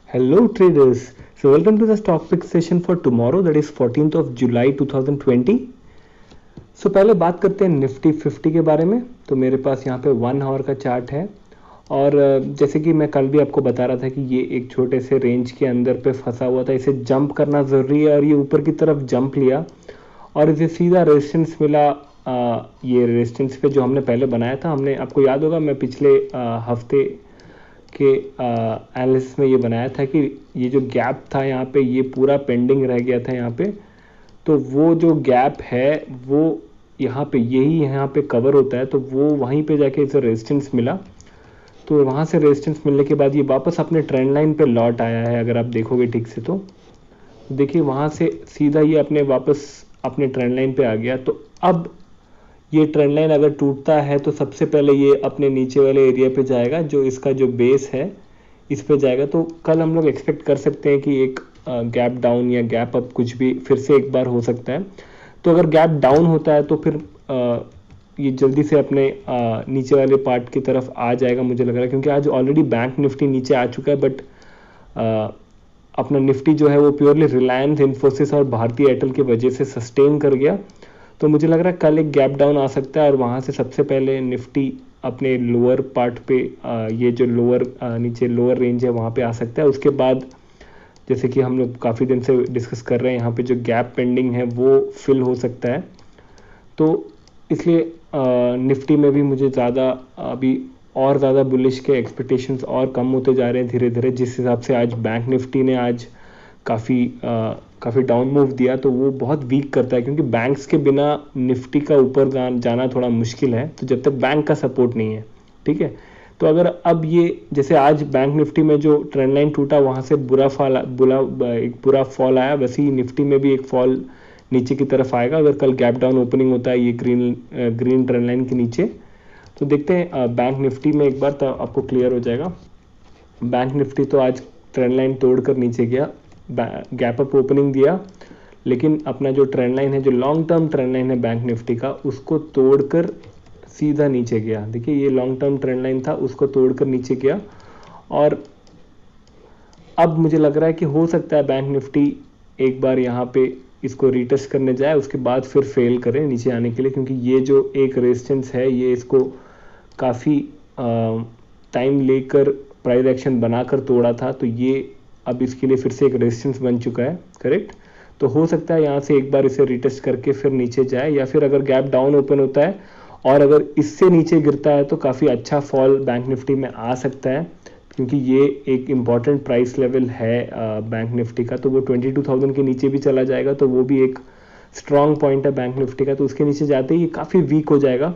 Hello traders. So welcome to the stock pick session for tomorrow, that is 14th of July 2020. So पहले बात करते हैं Nifty 50 के बारे में। तो मेरे पास यहाँ पे 1 आवर का चार्ट है और जैसे कि मैं कल भी आपको बता रहा था कि ये एक छोटे से रेंज के अंदर पे फंसा हुआ था, इसे जंप करना ज़रूरी है और ये ऊपर की तरफ जंप लिया और इसे सीधा रेजिस्टेंस मिला। ये रेजिस्टेंस पे जो हमने पहले बनाया था, हमने आपको याद होगा मैं पिछले हफ्ते के एनालिसिस में ये बनाया था कि ये जो गैप था यहाँ पे, ये पूरा पेंडिंग रह गया था यहाँ पे। तो वो जो गैप है वो यहाँ पे यही यहाँ पे कवर होता है, तो वो वहीं पे जाके इसे रेजिस्टेंस मिला। तो वहाँ से रेजिस्टेंस मिलने के बाद ये वापस अपने ट्रेंड लाइन पे लौट आया है। अगर आप देखोगे ठीक से तो देखिए वहाँ से सीधा ये अपने वापस अपने ट्रेंड लाइन पे आ गया। तो अब ये ट्रेंड लाइन अगर टूटता है तो सबसे पहले ये अपने नीचे वाले एरिया पे जाएगा, जो इसका जो बेस है इस पे जाएगा। तो कल हम लोग एक्सपेक्ट कर सकते हैं कि एक गैप डाउन या गैप अप कुछ भी फिर से एक बार हो सकता है। तो अगर गैप डाउन होता है तो फिर ये जल्दी से अपने नीचे वाले पार्ट की तरफ आ जाएगा मुझे लग रहा है, क्योंकि आज ऑलरेडी बैंक निफ्टी नीचे आ चुका है। बट अपना निफ्टी जो है वो प्योरली रिलायंस, इन्फोसिस और भारतीय एयरटेल की वजह से सस्टेन कर गया। तो मुझे लग रहा है कल एक गैप डाउन आ सकता है और वहाँ से सबसे पहले निफ्टी अपने लोअर पार्ट पे ये जो लोअर नीचे लोअर रेंज है वहाँ पे आ सकता है। उसके बाद जैसे कि हम लोग काफ़ी दिन से डिस्कस कर रहे हैं, यहाँ पे जो गैप पेंडिंग है वो फिल हो सकता है। तो इसलिए निफ्टी में भी मुझे ज़्यादा अभी और ज़्यादा बुलिश के एक्सपेक्टेशंस और कम होते जा रहे हैं धीरे धीरे। जिस हिसाब से आज बैंक निफ्टी ने आज काफ़ी डाउन मूव दिया, तो वो बहुत वीक करता है, क्योंकि बैंक्स के बिना निफ्टी का ऊपर जाना थोड़ा मुश्किल है, तो जब तक बैंक का सपोर्ट नहीं है। ठीक है, तो अगर अब ये जैसे आज बैंक निफ्टी में जो ट्रेंड लाइन टूटा वहाँ से एक बुरा फॉल आया, वैसे ही निफ्टी में भी एक फॉल नीचे की तरफ आएगा अगर कल गैप डाउन ओपनिंग होता है ये ग्रीन ट्रेंड लाइन के नीचे। तो देखते हैं बैंक निफ्टी में एक बार, तो आपको क्लियर हो जाएगा। बैंक निफ्टी तो आज ट्रेंड लाइन तोड़कर नीचे गया, गैप अप ओपनिंग दिया, लेकिन अपना जो ट्रेंड लाइन है, जो लॉन्ग टर्म ट्रेंड लाइन है बैंक निफ्टी का, उसको तोड़कर सीधा नीचे गया। देखिए ये लॉन्ग टर्म ट्रेंड लाइन था, उसको तोड़कर नीचे गया। और अब मुझे लग रहा है कि हो सकता है बैंक निफ्टी एक बार यहाँ पे इसको रीटेस्ट करने जाए, उसके बाद फिर फेल करे नीचे आने के लिए, क्योंकि ये जो एक रेजिस्टेंस है ये इसको काफ़ी टाइम लेकर प्राइस एक्शन बनाकर तोड़ा था। तो ये अब इसके लिए फिर से एक रेजिस्टेंस बन चुका है, करेक्ट। तो हो सकता है यहाँ से एक बार इसे रिटेस्ट करके फिर नीचे जाए, या फिर अगर गैप डाउन ओपन होता है और अगर इससे नीचे गिरता है तो काफ़ी अच्छा फॉल बैंक निफ्टी में आ सकता है, क्योंकि ये एक इम्पॉर्टेंट प्राइस लेवल है बैंक निफ्टी का। तो वो 22,000 के नीचे भी चला जाएगा, तो वो भी एक स्ट्रॉन्ग पॉइंट है बैंक निफ्टी का। तो उसके नीचे जाते ही ये काफ़ी वीक हो जाएगा।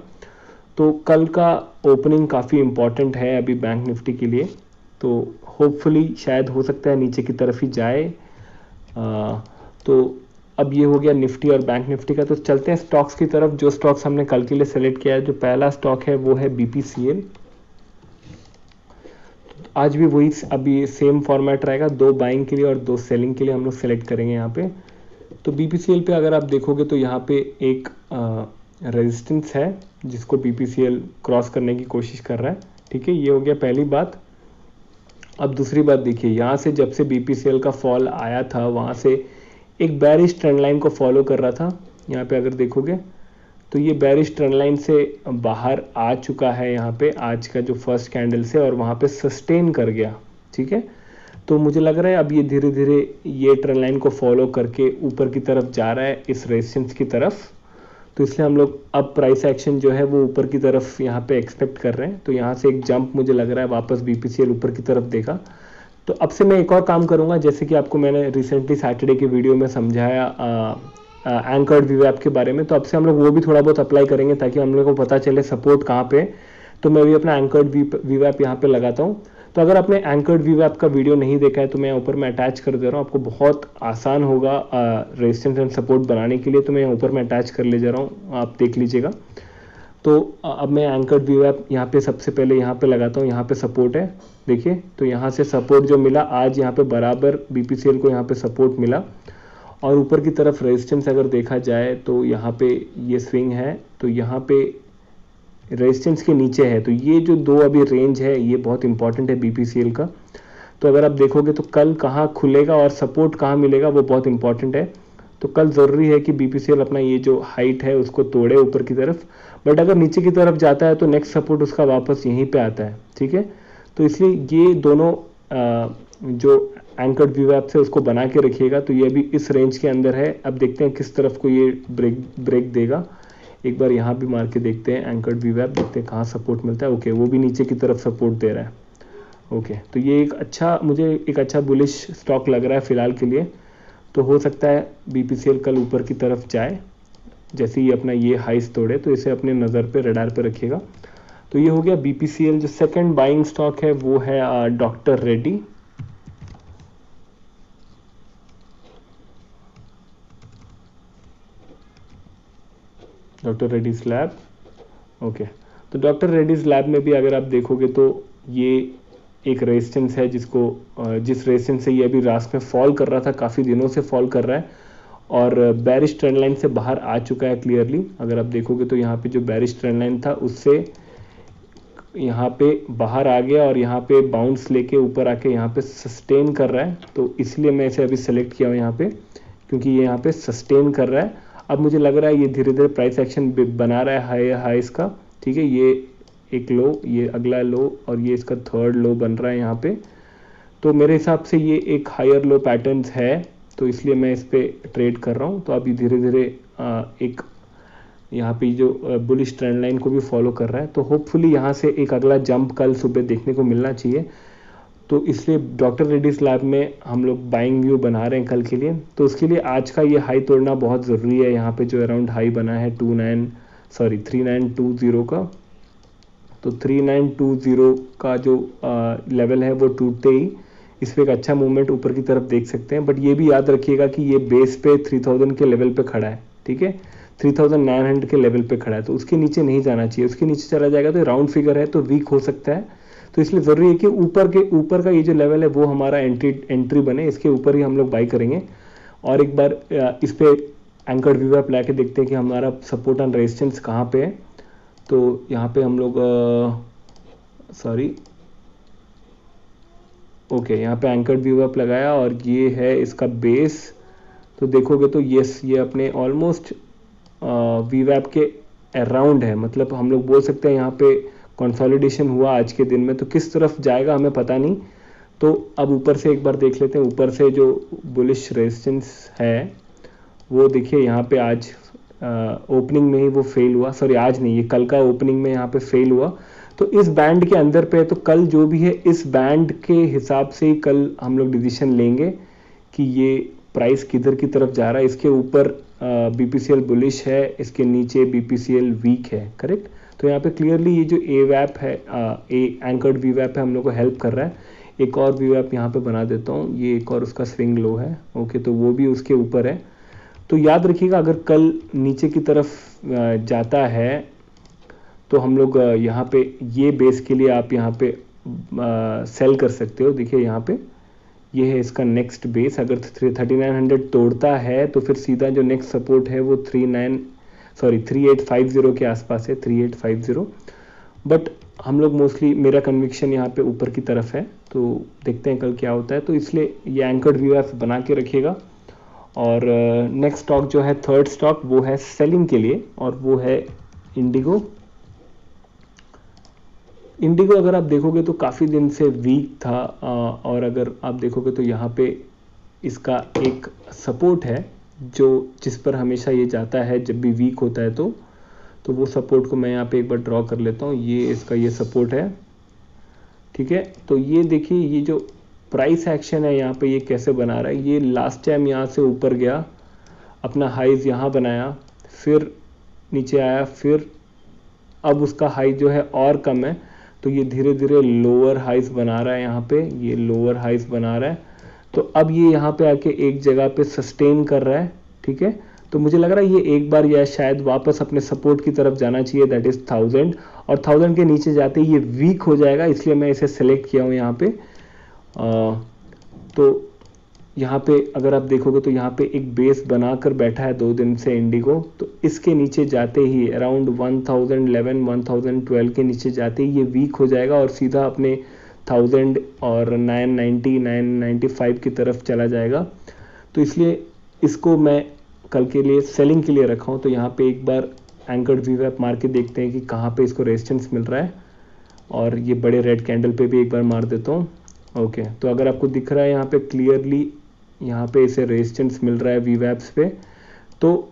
तो कल का ओपनिंग काफ़ी इम्पॉर्टेंट है अभी बैंक निफ्टी के लिए। तो होपफुली शायद हो सकता है नीचे की तरफ ही जाए। तो अब ये हो गया निफ्टी और बैंक निफ्टी का। तो चलते हैं स्टॉक्स की तरफ, जो स्टॉक्स हमने कल के लिए सेलेक्ट किया है। जो पहला स्टॉक है वो है बीपीसीएल। आज भी वही अभी सेम फॉर्मेट रहेगा, 2 बाइंग के लिए और 2 सेलिंग के लिए हम लोग सेलेक्ट करेंगे यहाँ पे। तो बीपीसीएल पे अगर आप देखोगे तो यहाँ पे एक रेजिस्टेंस है जिसको बीपीसीएल क्रॉस करने की कोशिश कर रहा है। ठीक है, ये हो गया पहली बात। अब दूसरी बात देखिए, यहाँ से जब से बीपीसीएल का फॉल आया था वहाँ से एक बेरिश ट्रेंड लाइन को फॉलो कर रहा था। यहाँ पे अगर देखोगे तो ये बेरिश ट्रेंड लाइन से बाहर आ चुका है यहाँ पे आज का जो फर्स्ट कैंडल से, और वहाँ पे सस्टेन कर गया। ठीक है, तो मुझे लग रहा है अब ये धीरे धीरे ये ट्रेंड लाइन को फॉलो करके ऊपर की तरफ जा रहा है इस रेजिस्टेंस की तरफ। तो इसलिए हम लोग अब प्राइस एक्शन जो है वो ऊपर की तरफ यहाँ पे एक्सपेक्ट कर रहे हैं। तो यहाँ से एक जंप मुझे लग रहा है वापस बीपीसीएल ऊपर की तरफ देगा। तो अब से मैं एक और काम करूँगा, जैसे कि आपको मैंने रिसेंटली सैटरडे की वीडियो में समझाया एंकर्ड वीवैप के बारे में। तो अब से हम लोग वो भी थोड़ा बहुत अप्लाई करेंगे ताकि हम लोग को पता चले सपोर्ट कहाँ पे। तो मैं भी अपना एंकर्ड वीवैप यहाँ पे लगाता हूँ। तो अगर आपने एंकर्ड वीवैप का वीडियो नहीं देखा है तो मैं ऊपर में अटैच कर दे रहा हूँ, आपको बहुत आसान होगा रेजिस्टेंस एंड सपोर्ट बनाने के लिए। तो मैं ऊपर में अटैच कर ले जा रहा हूँ, आप देख लीजिएगा। तो अब मैं एंकर्ड वीवैप यहाँ पे सबसे पहले यहाँ पे लगाता हूँ। यहाँ पे सपोर्ट है, देखिए। तो यहाँ से सपोर्ट जो मिला आज यहाँ पे बराबर बीपीसीएल को यहाँ पे सपोर्ट मिला, और ऊपर की तरफ रेजिस्टेंस अगर देखा जाए तो यहाँ पे ये स्विंग है, तो यहाँ पे रेजिस्टेंस के नीचे है। तो ये जो 2 अभी रेंज है ये बहुत इंपॉर्टेंट है बीपीसीएल का। तो अगर आप देखोगे तो कल कहाँ खुलेगा और सपोर्ट कहाँ मिलेगा वो बहुत इंपॉर्टेंट है। तो कल ज़रूरी है कि बीपीसीएल अपना ये जो हाइट है उसको तोड़े ऊपर की तरफ, बट अगर नीचे की तरफ जाता है तो नेक्स्ट सपोर्ट उसका वापस यहीं पे आता है, ठीक है। तो इसलिए ये दोनों जो एंकर्ड वीवैप से उसको बना के रखिएगा। तो ये अभी इस रेंज के अंदर है, अब देखते हैं किस तरफ को ये ब्रेक देगा। एक बार यहाँ भी मार के देखते हैं एंकर्ड वीवैप, देखते हैं कहाँ सपोर्ट मिलता है। ओके, वो भी नीचे की तरफ सपोर्ट दे रहा है। ओके, तो ये मुझे एक अच्छा बुलिश स्टॉक लग रहा है फिलहाल के लिए। तो हो सकता है बीपीसीएल कल ऊपर की तरफ जाए, जैसे ही अपना ये हाइस तोड़े, तो इसे अपने नज़र पे रडार पे रखिएगा। तो ये हो गया बीपीसीएल। जो सेकंड बाइंग स्टॉक है वो है doctor Reddy. Doctor Reddy's lab. Okay, तो डॉक्टर रेड्डीज लैब में भी अगर आप देखोगे तो ये एक रेजिस्टेंस है जिस रेजिस्टेंस से ये अभी रात में फॉल कर रहा था, काफ़ी दिनों से फॉल कर रहा है और बेरिश ट्रेंड लाइन से बाहर आ चुका है क्लियरली। अगर आप देखोगे तो यहाँ पे जो बेरिश ट्रेंड लाइन था उससे यहाँ पे बाहर आ गया और यहाँ पे बाउंस लेके ऊपर आके यहाँ पे सस्टेन कर रहा है। तो इसलिए मैं इसे अभी सेलेक्ट किया हूँ यहाँ पे, क्योंकि ये यहाँ पे सस्टेन कर रहा है। अब मुझे लग रहा है ये धीरे धीरे प्राइस एक्शन बना रहा है हाईस का, ठीक है। ये एक लो, ये अगला लो और ये इसका थर्ड लो बन रहा है यहाँ पे। तो मेरे हिसाब से ये एक हायर लो पैटर्न्स है, तो इसलिए मैं इस पे ट्रेड कर रहा हूँ। तो अभी धीरे धीरे एक यहाँ पे जो बुलिश ट्रेंड लाइन को भी फॉलो कर रहा है। तो होपफुली यहाँ से एक अगला जंप कल सुबह देखने को मिलना चाहिए। तो इसलिए डॉक्टर रेड्डीज लैब में हम लोग बाइंग व्यू बना रहे हैं कल के लिए। तो उसके लिए आज का ये हाई तोड़ना बहुत ज़रूरी है। यहाँ पे जो अराउंड हाई बना है 3920 का, तो 3920 का जो लेवल है वो टूटते ही इस पर एक अच्छा मूवमेंट ऊपर की तरफ देख सकते हैं। बट ये भी याद रखिएगा कि ये बेस पे 3000 के लेवल पे खड़ा है, ठीक है। 3900 के लेवल पे खड़ा है, तो उसके नीचे नहीं जाना चाहिए। उसके नीचे चला जाएगा तो राउंड फिगर है, तो वीक हो सकता है। तो इसलिए ज़रूरी है कि ऊपर का ये जो लेवल है वो हमारा एंट्री बने, इसके ऊपर ही हम लोग बाई करेंगे। और एक बार इस पे एंकर्ड वीवैप ला के देखते हैं कि हमारा सपोर्ट एंड रेजिस्टेंस कहाँ पे है। तो यहाँ पे हम लोग यहाँ पे एंकर्ड वीवैप लगाया और ये है इसका बेस। तो देखोगे तो ये अपने ऑलमोस्ट वीवैप के अराउंड है, मतलब हम लोग बोल सकते हैं यहाँ पे कंसोलिडेशन हुआ आज के दिन में। तो किस तरफ जाएगा हमें पता नहीं। तो अब ऊपर से एक बार देख लेते हैं। ऊपर से जो बुलिश रेजिस्टेंस है वो देखिए यहाँ पे आज ओपनिंग में ही वो फेल हुआ, सॉरी आज नहीं, ये कल का ओपनिंग में यहाँ पे फेल हुआ। तो इस बैंड के अंदर पे, तो कल जो भी है इस बैंड के हिसाब से ही कल हम लोग डिसीजन लेंगे कि ये प्राइस किधर की तरफ जा रहा है। इसके ऊपर बीपीसीएल बुलिश है, इसके नीचे बीपीसीएल वीक है, करेक्ट। तो यहाँ पे क्लियरली ये जो ए वैप है, एंकर्ड वी वैप है, हम लोग को हेल्प कर रहा है। एक और वी वैप यहाँ पे बना देता हूँ, ये एक और उसका स्विंग लो है। ओके, तो वो भी उसके ऊपर है। तो याद रखिएगा अगर कल नीचे की तरफ जाता है तो हम लोग यहाँ पे ये बेस के लिए आप यहाँ पे सेल कर सकते हो। देखिए यहाँ पे ये है इसका नेक्स्ट बेस। अगर 3900 तोड़ता है तो फिर सीधा जो नेक्स्ट सपोर्ट है वो 3850 के आसपास है, 3850। बट हम लोग मोस्टली, मेरा कन्विक्शन यहाँ पे ऊपर की तरफ है, तो देखते हैं कल क्या होता है। तो इसलिए ये एंकर्ड वीवैप बना के रखिएगा। और नेक्स्ट स्टॉक जो है, थर्ड स्टॉक, वो है सेलिंग के लिए और वो है इंडिगो। इंडिगो अगर आप देखोगे तो काफ़ी दिन से वीक था और अगर आप देखोगे तो यहाँ पे इसका एक सपोर्ट है जिस पर हमेशा ये जाता है जब भी वीक होता है। तो वो सपोर्ट को मैं यहाँ पे एक बार ड्रॉ कर लेता हूँ। ये इसका ये सपोर्ट है, ठीक है। तो ये देखिए ये जो प्राइस एक्शन है यहाँ पे ये कैसे बना रहा है। ये लास्ट टाइम यहाँ से ऊपर गया, अपना हाइज यहाँ बनाया, फिर नीचे आया, फिर अब उसका हाई जो है और कम है, तो ये धीरे धीरे लोअर हाइज बना रहा है। यहाँ पे ये लोअर हाइज बना रहा है। तो अब ये यहाँ पे आके एक जगह पे सस्टेन कर रहा है, ठीक है। तो मुझे लग रहा है ये एक बार या शायद वापस अपने सपोर्ट की तरफ जाना चाहिए, दैट इज 1000, और 1000 के नीचे जाते ही ये वीक हो जाएगा, इसलिए मैं इसे सेलेक्ट किया हूँ यहाँ पे। तो यहाँ पे अगर आप देखोगे तो यहाँ पे एक बेस बनाकर बैठा है 2 दिन से इंडिगो। तो इसके नीचे जाते ही अराउंड 1011 1012 के नीचे जाते ही ये वीक हो जाएगा और सीधा अपने 1000 और 990 995 की तरफ चला जाएगा। तो इसलिए इसको मैं कल के लिए सेलिंग के लिए रखा हूँ। तो यहाँ पे एक बार एंकर्ड वीवैप मार के देखते हैं कि कहाँ पे इसको रेजिस्टेंस मिल रहा है, और ये बड़े रेड कैंडल पे भी एक बार मार देता हूँ। ओके, तो अगर आपको दिख रहा है यहाँ पे क्लियरली, यहाँ पे इसे रेजिस्टेंस मिल रहा है वीवैप्स पे, तो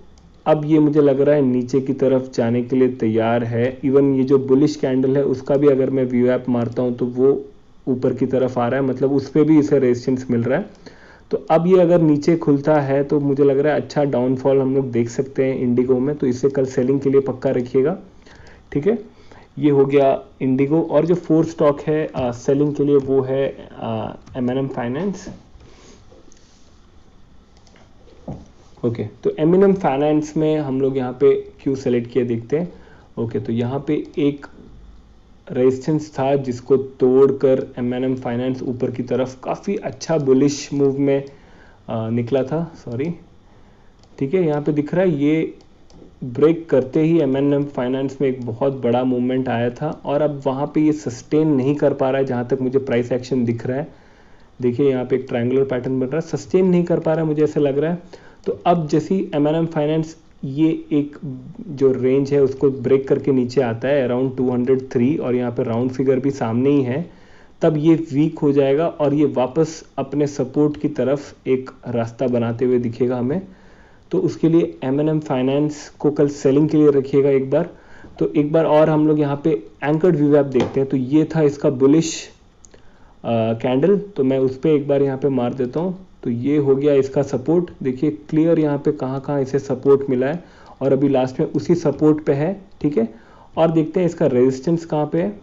अब ये मुझे लग रहा है नीचे की तरफ जाने के लिए तैयार है। इवन ये जो बुलिश कैंडल है उसका भी अगर मैं वीवैप मारता हूँ तो वो ऊपर की तरफ आ रहा है, मतलब उस पर भी इसे रेजिस्टेंस मिल रहा है। तो अब ये अगर नीचे खुलता है तो मुझे लग रहा है अच्छा डाउनफॉल हम लोग देख सकते हैं इंडिगो में, तो इसे कल सेलिंग के लिए पक्का रखिएगा। ठीक है, ये हो गया इंडिगो। और जो फोर्थ स्टॉक है सेलिंग के लिए वो है M&M फाइनेंस। ओके, तो M&M फाइनेंस में हम लोग यहाँ पे क्यों सेलेक्ट किया देखते हैं। ओके, तो यहाँ पे एक रेजिस्टेंस था जिसको तोड़कर M&M फाइनेंस ऊपर की तरफ काफ़ी अच्छा बुलिश मूव में निकला था। सॉरी, ठीक है, यहाँ पे दिख रहा है ये ब्रेक करते ही M&M फाइनेंस में एक बहुत बड़ा मूवमेंट आया था, और अब वहाँ पे ये सस्टेन नहीं कर पा रहा है जहाँ तक मुझे प्राइस एक्शन दिख रहा है। देखिए यहाँ पे एक ट्रायंगुलर पैटर्न बन रहा है, सस्टेन नहीं कर पा रहा है मुझे ऐसा लग रहा है। तो अब जैसे M&M फाइनेंस ये एक जो रेंज है उसको ब्रेक करके नीचे आता है अराउंड 203, और यहाँ पे राउंड फिगर भी सामने ही है, तब ये वीक हो जाएगा और ये वापस अपने सपोर्ट की तरफ एक रास्ता बनाते हुए दिखेगा हमें। तो उसके लिए M&M फाइनेंस को कल सेलिंग के लिए रखिएगा एक बार। तो एक बार और हम लोग यहाँ पे एंकर्ड वीवैप देखते हैं। तो ये था इसका बुलिश कैंडल, तो मैं उस पर एक बार यहाँ पे मार देता हूँ। तो ये हो गया इसका सपोर्ट, देखिए क्लियर यहाँ पे कहाँ कहाँ इसे सपोर्ट मिला है, और अभी लास्ट में उसी सपोर्ट पे है। ठीक है, और देखते हैं इसका रेजिस्टेंस कहाँ पे है,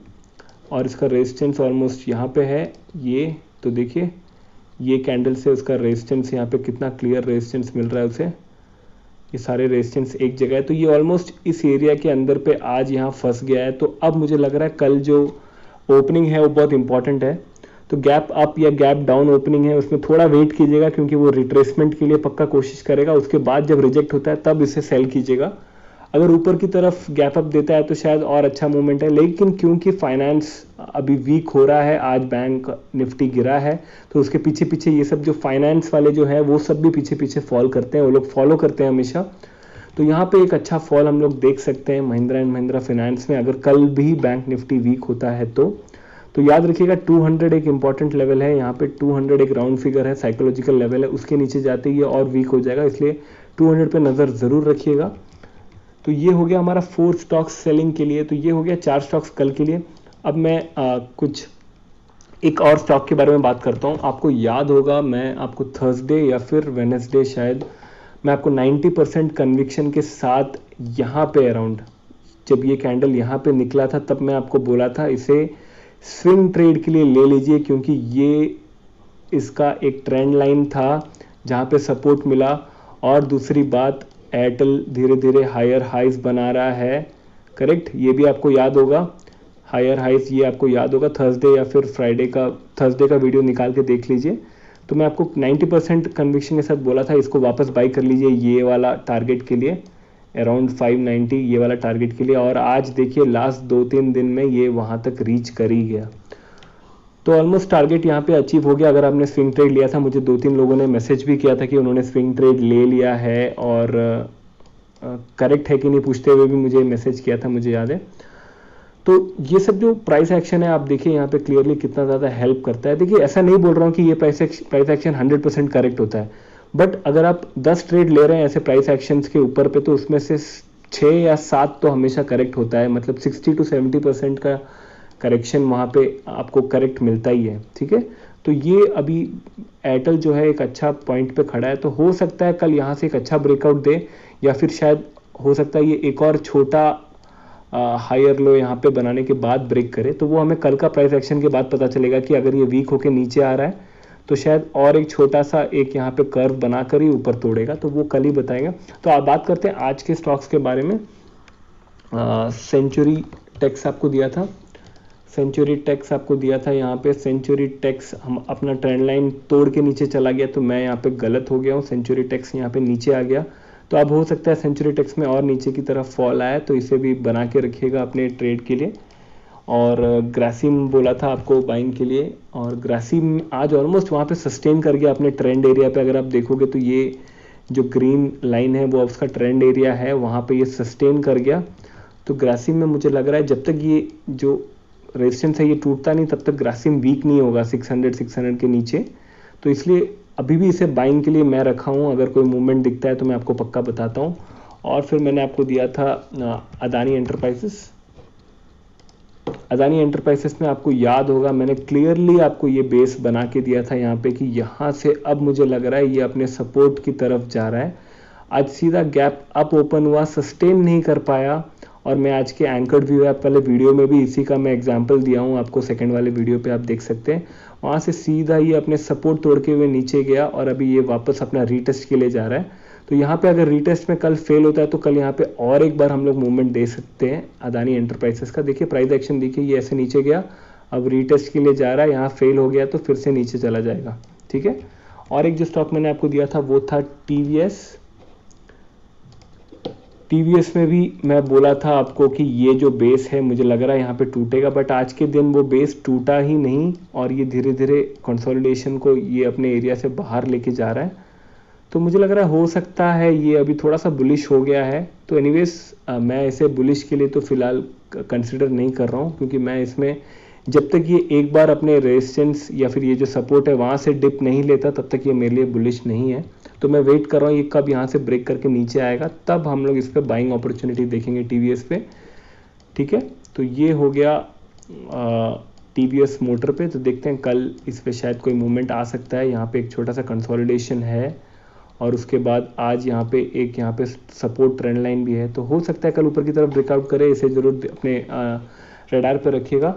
और इसका रेजिस्टेंस ऑलमोस्ट यहाँ पे है ये। तो देखिए ये कैंडल से उसका रेजिस्टेंस यहाँ पे कितना क्लियर रेजिस्टेंस मिल रहा है उसे, ये सारे रेजिस्टेंस एक जगह है। तो ये ऑलमोस्ट इस एरिया के अंदर पे आज यहाँ फंस गया है। तो अब मुझे लग रहा है कल जो ओपनिंग है वो बहुत इंपॉर्टेंट है। तो गैप अप या गैप डाउन ओपनिंग है उसमें थोड़ा वेट कीजिएगा, क्योंकि वो रिट्रेसमेंट के लिए पक्का कोशिश करेगा। उसके बाद जब रिजेक्ट होता है तब इसे सेल कीजिएगा। अगर ऊपर की तरफ गैप अप देता है तो शायद और अच्छा मूवमेंट है, लेकिन क्योंकि फाइनेंस अभी वीक हो रहा है, आज बैंक निफ्टी गिरा है, तो उसके पीछे पीछे ये सब जो फाइनेंस वाले जो है वो सब भी पीछे पीछे फॉल करते हैं, वो लोग फॉलो करते हैं हमेशा। तो यहाँ पे एक अच्छा फॉल हम लोग देख सकते हैं महिंद्रा एंड महिंद्रा फाइनेंस में, अगर कल भी बैंक निफ्टी वीक होता है तो याद रखिएगा 200 एक इंपॉर्टेंट लेवल है। यहाँ पे 200 एक राउंड फिगर है, साइकोलॉजिकल लेवल है, उसके नीचे जाते ही ये और वीक हो जाएगा, इसलिए 200 पे नज़र ज़रूर रखिएगा। तो ये हो गया हमारा 4 स्टॉक्स सेलिंग के लिए। तो ये हो गया 4 स्टॉक्स कल के लिए। अब मैं कुछ एक और स्टॉक के बारे में बात करता हूँ। आपको याद होगा मैं आपको थर्सडे या फिर वेडनेसडे शायद मैं आपको 90% कन्विक्शन के साथ यहाँ पे अराउंड जब ये कैंडल यहाँ पे निकला था तब मैं आपको बोला था इसे स्विंग ट्रेड के लिए ले लीजिए, क्योंकि ये इसका एक ट्रेंड लाइन था जहाँ पे सपोर्ट मिला। और दूसरी बात, एयरटेल धीरे धीरे हायर हाइज बना रहा है, करेक्ट, ये भी आपको याद होगा। हायर हाइज ये आपको याद होगा, थर्सडे या फिर थर्सडे का वीडियो निकाल के देख लीजिए। तो मैं आपको 90% कन्विक्शन के साथ बोला था इसको वापस बाई कर लीजिए ये वाला टारगेट के लिए, अराउंड 590 ये वाला टारगेट के लिए। और आज देखिए लास्ट 2-3 दिन में ये वहाँ तक रीच कर ही गया, तो ऑलमोस्ट टारगेट यहाँ पे अचीव हो गया। अगर आपने स्विंग ट्रेड लिया था, मुझे 2-3 लोगों ने मैसेज भी किया था कि उन्होंने स्विंग ट्रेड ले लिया है, और करेक्ट है कि नहीं पूछते हुए भी मुझे मैसेज किया था, मुझे याद है। तो ये सब जो प्राइस एक्शन है आप देखिए यहाँ पे क्लियरली कितना ज़्यादा हेल्प करता है। देखिए ऐसा नहीं बोल रहा हूँ कि ये प्राइस एक्शन 100% करेक्ट होता है, बट अगर आप 10 ट्रेड ले रहे हैं ऐसे प्राइस एक्शंस के ऊपर पे तो उसमें से 6 या 7 तो हमेशा करेक्ट होता है, मतलब 60 to 70% का करेक्शन वहाँ पे आपको करेक्ट मिलता ही है। ठीक है, तो ये अभी एयरटेल जो है एक अच्छा पॉइंट पे खड़ा है, तो हो सकता है कल यहाँ से एक अच्छा ब्रेकआउट दे, या फिर शायद हो सकता है ये एक और छोटा हायर लो यहाँ पे बनाने के बाद ब्रेक करे। तो वो हमें कल का प्राइस एक्शन के बाद पता चलेगा कि अगर ये वीक होके नीचे आ रहा है तो शायद और एक छोटा सा एक यहाँ पे कर्व बनाकर ही ऊपर तोड़ेगा, तो वो कल ही बताएगा। तो आप बात करते हैं आज के स्टॉक्स के बारे में। सेंचुरी टेक्स आपको दिया था, यहाँ पे सेंचुरी टेक्स हम अपना ट्रेंड लाइन तोड़ के नीचे चला गया, तो मैं यहाँ पे गलत हो गया हूँ, सेंचुरी टेक्स यहाँ पे नीचे आ गया। तो अब हो सकता है सेंचुरी टेक्स में और नीचे की तरफ फॉल आया, तो इसे भी बना के रखिएगा अपने ट्रेड के लिए। और ग्रासिम बोला था आपको बाइंग के लिए, और ग्रासिम आज ऑलमोस्ट वहाँ पे सस्टेन कर गया अपने ट्रेंड एरिया पे। अगर आप देखोगे तो ये जो ग्रीन लाइन है वो उसका ट्रेंड एरिया है, वहाँ पे ये सस्टेन कर गया। तो ग्रासिम में मुझे लग रहा है जब तक ये जो रेजिस्टेंस है ये टूटता नहीं तब तक ग्रासिम वीक नहीं होगा 600 के नीचे। तो इसलिए अभी भी इसे बाइंग के लिए मैं रखा हूँ, अगर कोई मूवमेंट दिखता है तो मैं आपको पक्का बताता हूँ। और फिर मैंने आपको दिया था अदानी एंटरप्राइजेस। अदानी एंटरप्राइजेस में आपको याद होगा मैंने क्लियरली आपको ये बेस बना के दिया था यहाँ पे कि यहाँ से अब मुझे लग रहा है ये अपने सपोर्ट की तरफ जा रहा है। आज सीधा गैप अप ओपन हुआ, सस्टेन नहीं कर पाया, और मैं आज के एंकर्ड व्यू ऐप वाले वीडियो में भी इसी का मैं एग्जांपल दिया हूँ आपको, सेकंड वाले वीडियो पे आप देख सकते हैं। वहाँ से सीधा ये अपने सपोर्ट तोड़ के हुए नीचे गया और अभी ये वापस अपना रीटेस्ट के लिए जा रहा है। तो यहाँ पे अगर रीटेस्ट में कल फेल होता है तो कल यहाँ पे और एक बार हम लोग मूवमेंट दे सकते हैं अदानी एंटरप्राइजेस का। देखिए प्राइस एक्शन देखिए, ये ऐसे नीचे गया, अब रीटेस्ट के लिए जा रहा है, यहाँ फेल हो गया तो फिर से नीचे चला जाएगा, ठीक है। और एक जो स्टॉक मैंने आपको दिया था वो था टीवीएस में भी मैं बोला था आपको कि ये जो बेस है मुझे लग रहा है यहाँ पे टूटेगा, बट आज के दिन वो बेस टूटा ही नहीं और ये धीरे धीरे कंसोलिडेशन को ये अपने एरिया से बाहर लेके जा रहा है। तो मुझे लग रहा है हो सकता है ये अभी थोड़ा सा बुलिश हो गया है। तो एनीवेज मैं इसे बुलिश के लिए तो फिलहाल कंसिडर नहीं कर रहा हूँ, क्योंकि मैं इसमें जब तक ये एक बार अपने रेजिस्टेंस या फिर ये जो सपोर्ट है वहाँ से डिप नहीं लेता तब तक ये मेरे लिए बुलिश नहीं है। तो मैं वेट कर रहा हूँ ये कब यहाँ से ब्रेक करके नीचे आएगा, तब हम लोग इस पर बाइंग अपॉर्चुनिटी देखेंगे टीवीएस पे, ठीक है। तो ये हो गया टीवीएस मोटर पे। तो देखते हैं कल इस पे शायद कोई मूवमेंट आ सकता है। यहाँ पे एक छोटा सा कंसोलिडेशन है और उसके बाद आज यहाँ पे सपोर्ट ट्रेंड लाइन भी है, तो हो सकता है कल ऊपर की तरफ ब्रेकआउट करे। इसे जरूर अपने रडार पे रखिएगा।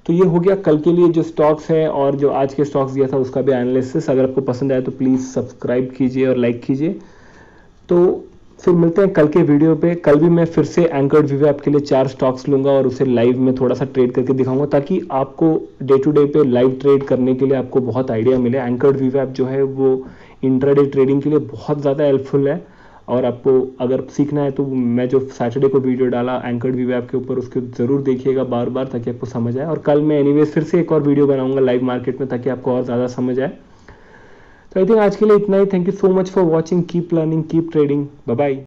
तो ये हो गया कल के लिए जो स्टॉक्स है और जो आज के स्टॉक्स दिया था उसका भी एनालिसिस। अगर आपको पसंद आया तो प्लीज़ सब्सक्राइब कीजिए और लाइक कीजिए। तो फिर मिलते हैं कल के वीडियो पे। कल भी मैं फिर से एंकर्ड व्यू ऐप के लिए 4 स्टॉक्स लूंगा और उसे लाइव में थोड़ा सा ट्रेड करके दिखाऊंगा, ताकि आपको डे टू डे पे लाइव ट्रेड करने के लिए आपको बहुत आइडिया मिले। एंकर्ड व्यू ऐप जो है वो इंट्राडे ट्रेडिंग के लिए बहुत ज़्यादा हेल्पफुल है। और आपको अगर सीखना है तो मैं जो सैटरडे को वीडियो डाला एंकर्ड व्यू ऐप के ऊपर उसको ज़रूर देखिएगा बार बार, ताकि आपको समझ आए। और कल मैं एनीवेज फिर से एक और वीडियो बनाऊंगा लाइव मार्केट में, ताकि आपको और ज़्यादा समझ आए। तो आई थिंक आज के लिए इतना ही। Thank you so much for watching. Keep learning, keep trading. Bye bye.